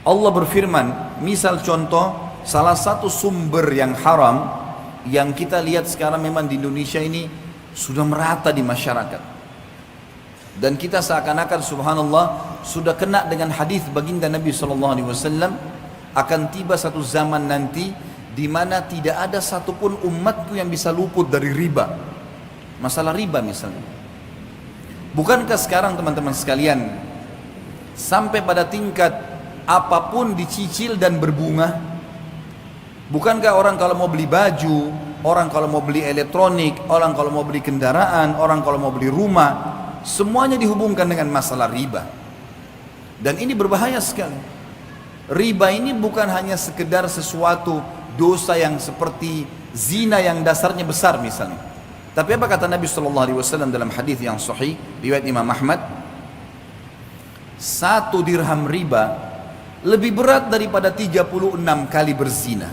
Allah berfirman, misal contoh salah satu sumber yang haram yang kita lihat sekarang memang di Indonesia ini sudah merata di masyarakat. Dan kita seakan-akan subhanallah sudah kena dengan hadis baginda Nabi SAW, akan tiba satu zaman nanti di mana tidak ada satupun umatku yang bisa luput dari riba. Masalah riba misalnya. Bukankah sekarang teman-teman sekalian sampai pada tingkat apapun dicicil dan berbunga? Bukankah orang kalau mau beli baju, orang kalau mau beli elektronik, orang kalau mau beli kendaraan, orang kalau mau beli rumah, semuanya dihubungkan dengan masalah riba. Dan ini berbahaya sekali. Riba ini bukan hanya sekedar sesuatu dosa yang seperti zina yang dasarnya besar misalnya. Tapi apa kata Nabi SAW dalam hadis yang sahih riwayat Imam Ahmad? 1 dirham riba lebih berat daripada 36 kali berzina.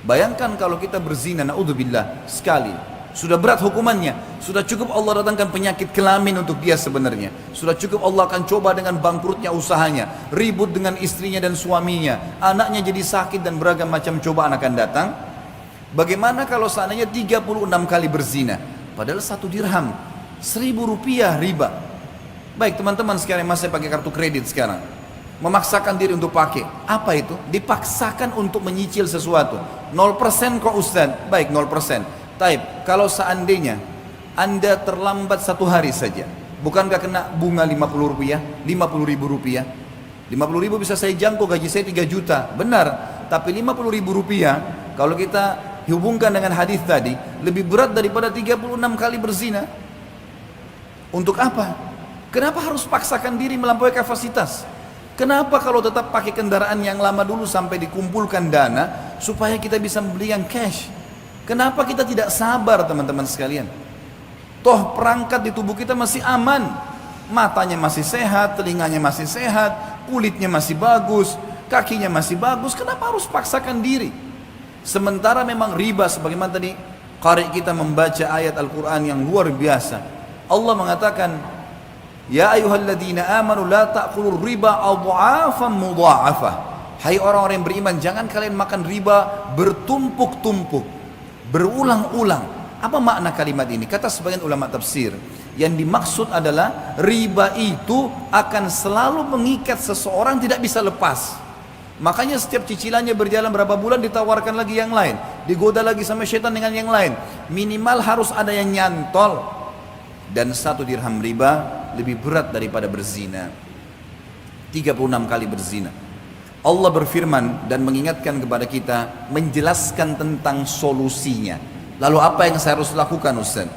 Bayangkan kalau kita berzina, naudzubillah, sekali, sudah berat hukumannya. Sudah cukup Allah datangkan penyakit kelamin untuk dia sebenarnya. Sudah cukup Allah akan coba dengan bangkrutnya usahanya, ribut dengan istrinya dan suaminya, anaknya jadi sakit dan beragam macam cobaan akan datang. Bagaimana kalau seandainya 36 kali berzina? Padahal 1 dirham, 1.000 rupiah riba. Baik teman-teman sekalian, masih pakai kartu kredit sekarang, memaksakan diri untuk pakai. Apa itu? Dipaksakan untuk menyicil sesuatu. 0% kok Ustaz? Baik 0%. Taib, kalau seandainya Anda terlambat 1 hari saja, bukankah kena bunga 50 rupiah? 50 ribu rupiah? 50 ribu bisa saya jangkau, gaji saya 3 juta. Benar, tapi 50 ribu rupiah kalau kita hubungkan dengan hadis tadi lebih berat daripada 36 kali berzina. Untuk apa? Kenapa harus paksakan diri melampaui kapasitas? Kenapa kalau tetap pakai kendaraan yang lama dulu sampai dikumpulkan dana supaya kita bisa membeli yang cash? Kenapa kita tidak sabar teman-teman sekalian? Toh perangkat di tubuh kita masih aman, matanya masih sehat, telinganya masih sehat, kulitnya masih bagus, kakinya masih bagus. Kenapa harus paksakan diri? Sementara memang riba, sebagaimana tadi qari kita membaca ayat Al-Quran yang luar biasa. Allah mengatakan, ya ayyuhalladzina amanu la ta'kulur riba adha'afan mudha'afah. Hai orang-orang yang beriman, jangan kalian makan riba bertumpuk-tumpuk, berulang-ulang. Apa makna kalimat ini? Kata sebagian ulama tafsir, yang dimaksud adalah riba itu akan selalu mengikat seseorang, tidak bisa lepas. Makanya setiap cicilannya berjalan berapa bulan ditawarkan lagi yang lain, digoda lagi sama syaitan dengan yang lain. Minimal harus ada yang nyantol. Dan 1 dirham riba lebih berat daripada berzina. 36 kali berzina. Allah berfirman dan mengingatkan kepada kita, menjelaskan tentang solusinya. Lalu apa yang saya harus lakukan Ustaz?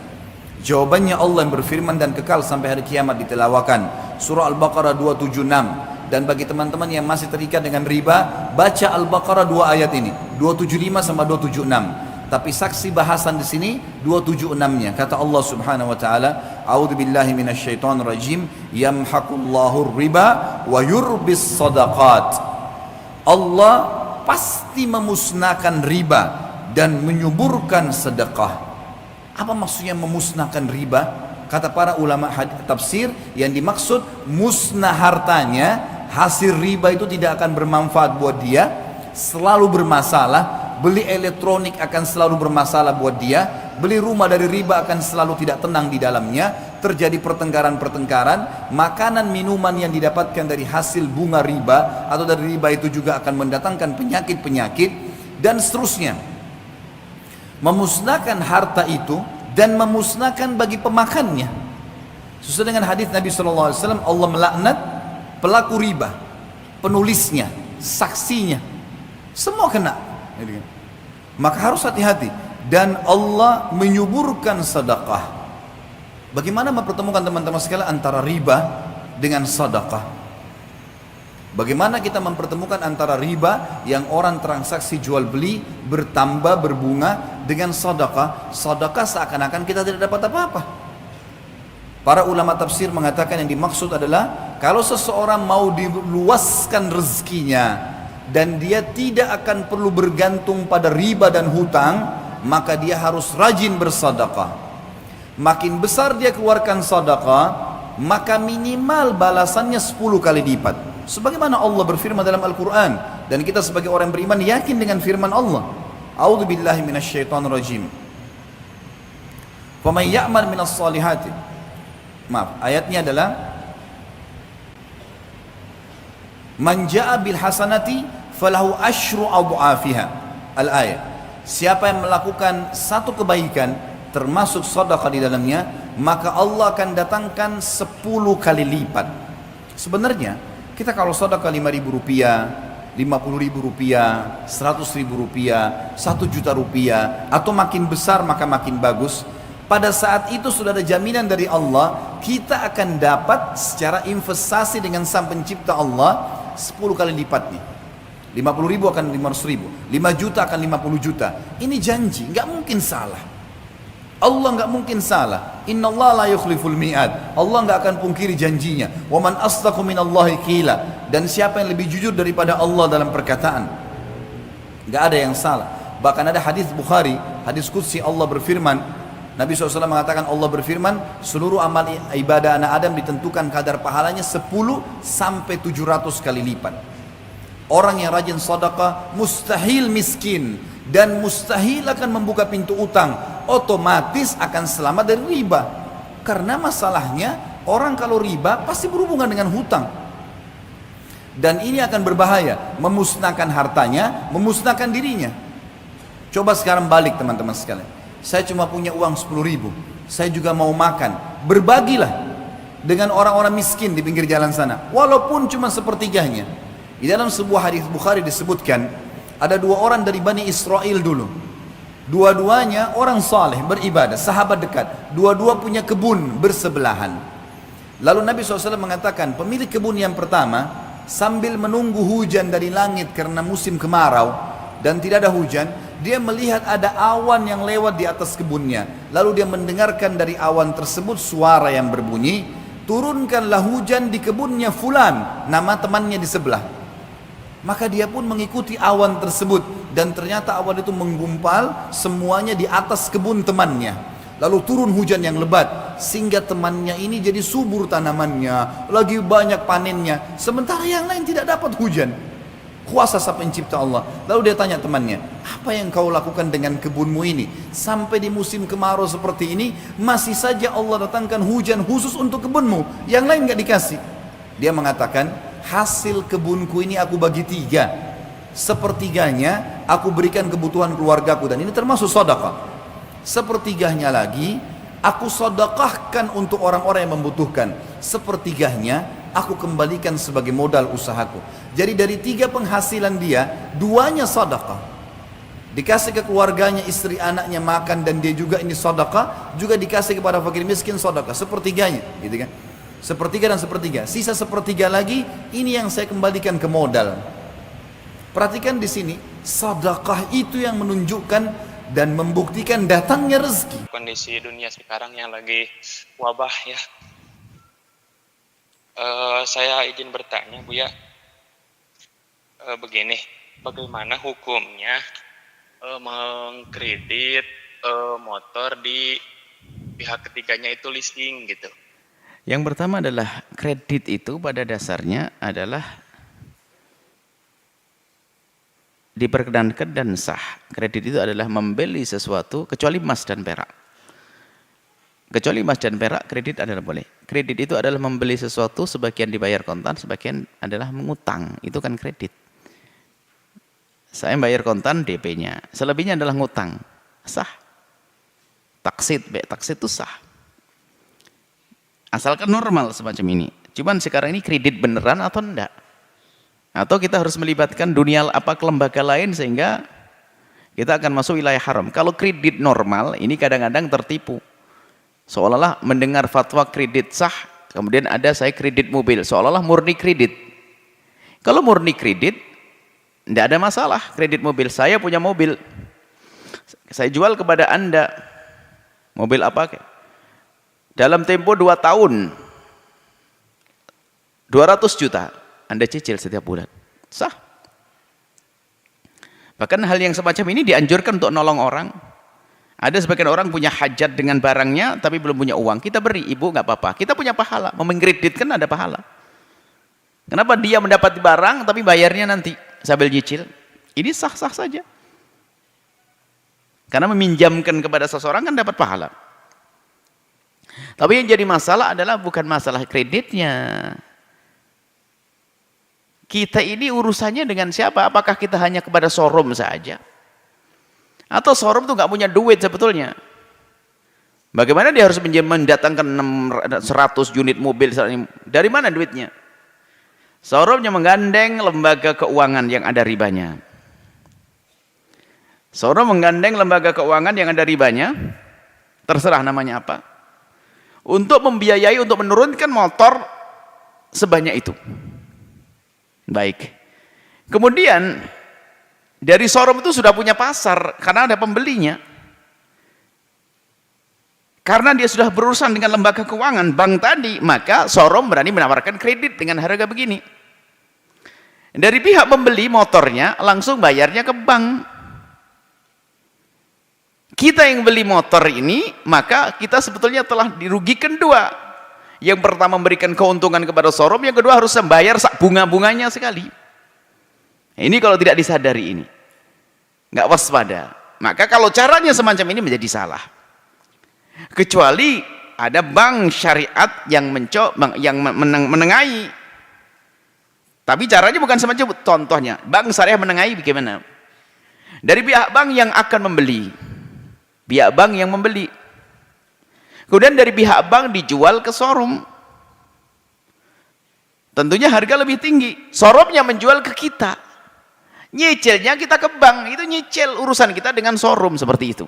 Jawabannya Allah yang berfirman dan kekal sampai hari kiamat ditelawakan. Surah Al-Baqarah 276. Dan bagi teman-teman yang masih terikat dengan riba, baca Al-Baqarah 2 ayat ini, 275 sama 276. Tapi saksi bahasan di sini 276-nya. Kata Allah Subhanahu wa taala, "A'udzubillahi minasyaitonir rajim, yamhaqullahu riba wa yurbis shadaqat." Allah pasti memusnahkan riba dan menyuburkan sedekah. Apa maksudnya memusnahkan riba? Kata para ulama tafsir, yang dimaksud musnah hartanya. Hasil riba itu tidak akan bermanfaat buat dia, selalu bermasalah. Beli elektronik akan selalu bermasalah buat dia, beli rumah dari riba akan selalu tidak tenang di dalamnya, terjadi pertengkaran-pertengkaran. Makanan minuman yang didapatkan dari hasil bunga riba atau dari riba itu juga akan mendatangkan penyakit-penyakit dan seterusnya. Memusnahkan harta itu dan memusnahkan bagi pemakannya. Sesuai dengan hadis Nabi SAW, Allah melaknat pelaku riba, penulisnya, saksinya, semua kena. Maka harus hati-hati. Dan Allah menyuburkan sedekah. Bagaimana mempertemukan teman-teman sekalian antara riba dengan sedekah? Bagaimana kita mempertemukan antara riba yang orang transaksi jual beli bertambah berbunga dengan sedekah? Sedekah seakan-akan kita tidak dapat apa-apa. Para ulama tafsir mengatakan yang dimaksud adalah kalau seseorang mau diluaskan rezekinya dan dia tidak akan perlu bergantung pada riba dan hutang, maka dia harus rajin bersedekah. Makin besar dia keluarkan sedekah, maka minimal balasannya 10 kali lipat. Sebagaimana Allah berfirman dalam Al-Quran, dan kita sebagai orang beriman yakin dengan firman Allah. A'udzu billahi minasyaitonir rajim. Faman ya'mal minas salihati. Maaf, ayatnya adalah man ja'a bil hasanati falahu asyru adhafiha. Al-ayat. Siapa yang melakukan satu kebaikan termasuk sedekah di dalamnya, maka Allah akan datangkan 10 kali lipat. Sebenarnya kita kalau sedekah 5.000 rupiah, 50.000 rupiah, 100.000 rupiah, 1 juta rupiah, atau makin besar maka makin bagus. Pada saat itu sudah ada jaminan dari Allah, kita akan dapat secara investasi dengan Sang Pencipta Allah 10 kali lipatnya. 50.000 akan 500.000, 5 juta akan 50 juta. Ini janji, nggak mungkin salah. Allah nggak mungkin salah. Innallaha la yukhliful mi'ad. Allah nggak akan pungkiri janjinya. Wa man asdaqu minallahi qila. Dan siapa yang lebih jujur daripada Allah dalam perkataan? Nggak ada yang salah. Bahkan ada hadis Bukhari, hadis qudsi, Allah berfirman, Nabi SAW mengatakan, Allah berfirman, seluruh amal ibadah anak Adam ditentukan kadar pahalanya 10 sampai 700 kali lipat. Orang yang rajin sedekah mustahil miskin, dan mustahil akan membuka pintu utang, otomatis akan selamat dari riba. Karena masalahnya orang kalau riba pasti berhubungan dengan hutang, dan ini akan berbahaya, memusnahkan hartanya, memusnahkan dirinya. Coba sekarang balik teman-teman sekalian, saya cuma punya uang 10.000, saya juga mau makan, berbagilah dengan orang-orang miskin di pinggir jalan sana, walaupun cuma sepertiganya. Di dalam sebuah hadis Bukhari disebutkan, ada 2 orang dari Bani Israel dulu. Dua-duanya orang saleh, beribadah, sahabat dekat. Dua-dua punya kebun bersebelahan. Lalu Nabi SAW mengatakan, pemilik kebun yang pertama, sambil menunggu hujan dari langit karena musim kemarau, dan tidak ada hujan, dia melihat ada awan yang lewat di atas kebunnya. Lalu dia mendengarkan dari awan tersebut suara yang berbunyi, turunkanlah hujan di kebunnya fulan, nama temannya di sebelah. Maka dia pun mengikuti awan tersebut, dan ternyata awan itu menggumpal semuanya di atas kebun temannya. Lalu turun hujan yang lebat, sehingga temannya ini jadi subur tanamannya, lagi banyak panennya, sementara yang lain tidak dapat hujan. Kuasa Sang Pencipta Allah. Lalu dia tanya temannya, apa yang kau lakukan dengan kebunmu ini? Sampai di musim kemarau seperti ini, masih saja Allah datangkan hujan khusus untuk kebunmu, yang lain gak dikasih. Dia mengatakan, hasil kebunku ini aku bagi 3. Sepertiganya aku berikan kebutuhan keluargaku, dan ini termasuk sedekah. Sepertiganya lagi aku sedekahkan untuk orang-orang yang membutuhkan. Sepertiganya aku kembalikan sebagai modal usahaku. Jadi dari 3 penghasilan dia, 2-nya sedekah. Dikasih ke keluarganya, istri anaknya makan, dan dia juga ini sedekah, juga dikasih kepada fakir miskin sedekah, sepertiganya, gitu kan? Sepertiga dan sepertiga, sisa sepertiga lagi, ini yang saya kembalikan ke modal. Perhatikan di sini, sedekah itu yang menunjukkan dan membuktikan datangnya rezeki. Kondisi dunia sekarang yang lagi wabah ya. Saya izin bertanya Bu ya, begini, bagaimana hukumnya mengkredit motor di pihak ketiganya itu leasing gitu? Yang pertama adalah kredit itu pada dasarnya adalah diperkenankan dan sah. Kredit itu adalah membeli sesuatu kecuali emas dan perak. Kecuali emas dan perak, kredit adalah boleh. Kredit itu adalah membeli sesuatu, sebagian dibayar kontan, sebagian adalah mengutang. Itu kan kredit. Saya bayar kontan DP-nya, selebihnya adalah ngutang. Sah. Taksid itu sah. Asalkan normal semacam ini. Cuman sekarang ini kredit beneran atau enggak? Atau kita harus melibatkan dunia lembaga lain sehingga kita akan masuk wilayah haram. Kalau kredit normal ini kadang-kadang tertipu. Seolah-olah mendengar fatwa kredit sah, kemudian ada saya kredit mobil, seolah-olah murni kredit. Kalau murni kredit, enggak ada masalah kredit mobil. Saya punya mobil, saya jual kepada Anda. Mobil apa? Dalam tempo 2 tahun 200 juta Anda cicil setiap bulan, sah. Bahkan hal yang semacam ini dianjurkan untuk nolong orang. Ada sebagian orang punya hajat dengan barangnya tapi belum punya uang, kita beri, ibu nggak apa-apa, kita punya pahala. Mengkreditkan ada pahala. Kenapa dia mendapat barang tapi bayarnya nanti sambil nyicil? Ini sah-sah saja. Karena meminjamkan kepada seseorang kan dapat pahala. Tapi yang jadi masalah adalah bukan masalah kreditnya. Kita ini urusannya dengan siapa? Apakah kita hanya kepada showroom saja? Atau showroom itu nggak punya duit sebetulnya? Bagaimana dia harus mendatangkan 100 unit mobil? Dari mana duitnya? Showroomnya menggandeng lembaga keuangan yang ada ribanya. Showroom menggandeng lembaga keuangan yang ada ribanya, terserah namanya apa, untuk membiayai, untuk menurunkan motor sebanyak itu. Baik. Kemudian dari showroom itu sudah punya pasar karena ada pembelinya. Karena dia sudah berurusan dengan lembaga keuangan bank tadi, maka showroom berani menawarkan kredit dengan harga begini. Dari pihak pembeli motornya langsung bayarnya ke bank. Kita yang beli motor ini, maka kita sebetulnya telah dirugikan dua. Yang pertama memberikan keuntungan kepada showroom, yang kedua harus membayar bunga-bunganya sekali. Ini kalau tidak disadari ini, nggak waspada. Maka kalau caranya semacam ini menjadi salah. Kecuali ada bank syariat yang menengahi. Tapi caranya bukan semacam contohnya. Bank syariah menengahi bagaimana? Dari pihak bank yang akan membeli. Pihak bank yang membeli. Kemudian dari pihak bank dijual ke showroom. Tentunya harga lebih tinggi. Showroomnya menjual ke kita. Nyicilnya kita ke bank. Itu nyicil urusan kita dengan showroom seperti itu.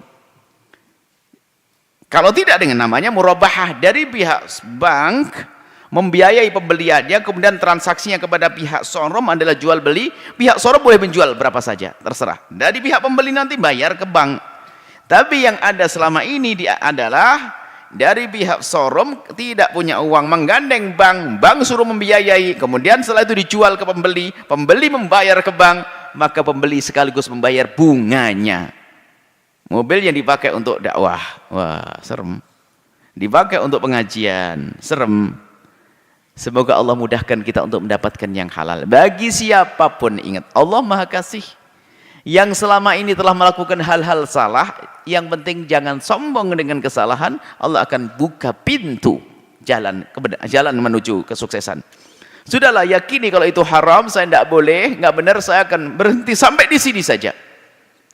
Kalau tidak dengan namanya murabahah, dari pihak bank membiayai pembeliannya, kemudian transaksinya kepada pihak showroom adalah jual beli. Pihak showroom boleh menjual berapa saja, terserah. Dari pihak pembeli nanti bayar ke bank. Tapi yang ada selama ini adalah dari pihak showroom tidak punya uang, menggandeng bank, bank suruh membiayai, kemudian setelah itu dijual ke pembeli, pembeli membayar ke bank, maka pembeli sekaligus membayar bunganya. Mobil yang dipakai untuk dakwah, wah serem. Dipakai untuk pengajian, serem. Semoga Allah mudahkan kita untuk mendapatkan yang halal. Bagi siapapun, ingat, Allah Maha Kasih. Yang selama ini telah melakukan hal-hal salah, yang penting jangan sombong dengan kesalahan, Allah akan buka pintu jalan menuju kesuksesan. Sudahlah, yakini kalau itu haram, saya tidak boleh, nggak benar, saya akan berhenti sampai di sini saja.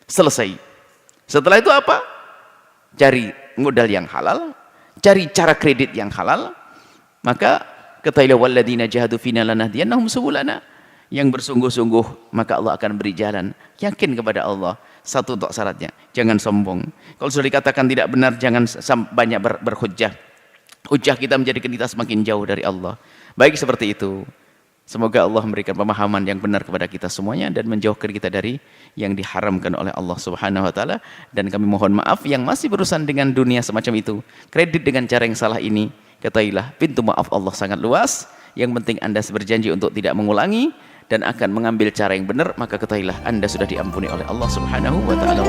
Selesai. Setelah itu apa? Cari modal yang halal, cari cara kredit yang halal, maka ketahuilah walladzina jahadu fina lanahdiyannahum subulana. Yang bersungguh-sungguh maka Allah akan beri jalan. Yakin kepada Allah. Satu untuk syaratnya, jangan sombong. Kalau sudah dikatakan tidak benar, jangan banyak berhujjah. Hujjah kita menjadikan kita semakin jauh dari Allah. Baik seperti itu. Semoga Allah memberikan pemahaman yang benar kepada kita semuanya dan menjauhkan kita dari yang diharamkan oleh Allah Subhanahu wa taala, dan kami mohon maaf yang masih berurusan dengan dunia semacam itu. Kredit dengan cara yang salah ini, ketahuilah pintu maaf Allah sangat luas. Yang penting Anda berjanji untuk tidak mengulangi dan akan mengambil cara yang benar, maka ketahuilah Anda sudah diampuni oleh Allah Subhanahu wa taala.